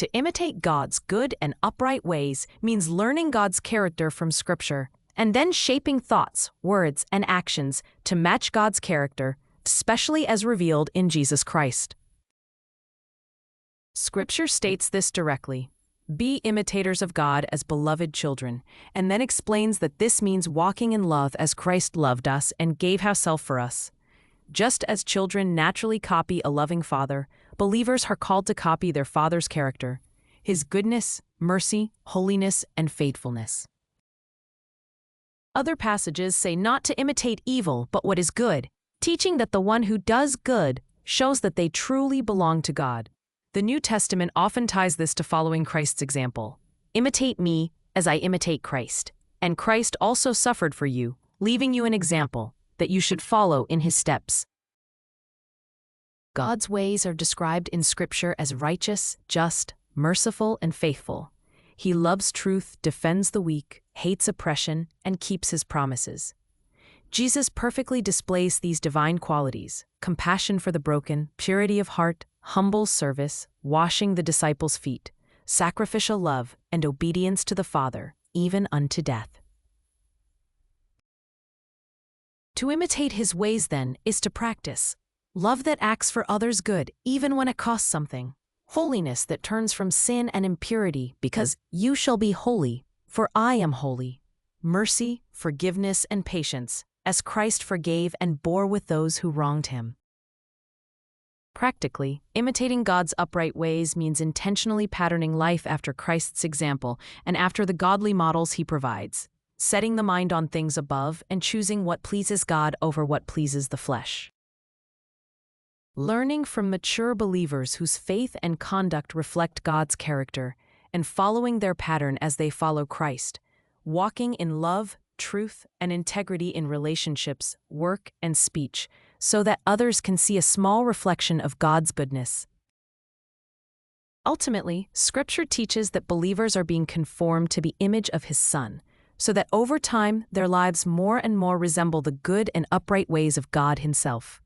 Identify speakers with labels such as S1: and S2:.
S1: To imitate God's good and upright ways means learning God's character from Scripture and then shaping thoughts, words, and actions to match God's character, especially as revealed in Jesus Christ. Scripture states this directly: "Be imitators of God as beloved children," and then explains that this means walking in love as Christ loved us and gave Himself for us. Just as children naturally copy a loving father, believers are called to copy their Father's character, His goodness, mercy, holiness, and faithfulness. Other passages say not to imitate evil but what is good, teaching that the one who does good shows that they truly belong to God. The New Testament often ties this to following Christ's example. "Imitate me as I imitate Christ, and Christ also suffered for you, leaving you an example that you should follow in His steps." God's ways are described in Scripture as righteous, just, merciful, and faithful. He loves truth, defends the weak, hates oppression, and keeps His promises. Jesus perfectly displays these divine qualities: compassion for the broken, purity of heart, humble service, washing the disciples' feet, sacrificial love, and obedience to the Father, even unto death. To imitate His ways, then, is to practice love that acts for others' good, even when it costs something; holiness that turns from sin and impurity, because "you shall be holy, for I am holy"; mercy, forgiveness, and patience, as Christ forgave and bore with those who wronged Him. Practically, imitating God's upright ways means intentionally patterning life after Christ's example and after the godly models He provides, setting the mind on things above and choosing what pleases God over what pleases the flesh. Learning from mature believers whose faith and conduct reflect God's character, and following their pattern as they follow Christ, walking in love, truth, and integrity in relationships, work, and speech, so that others can see a small reflection of God's goodness. Ultimately, Scripture teaches that believers are being conformed to the image of His Son, so that over time their lives more and more resemble the good and upright ways of God Himself.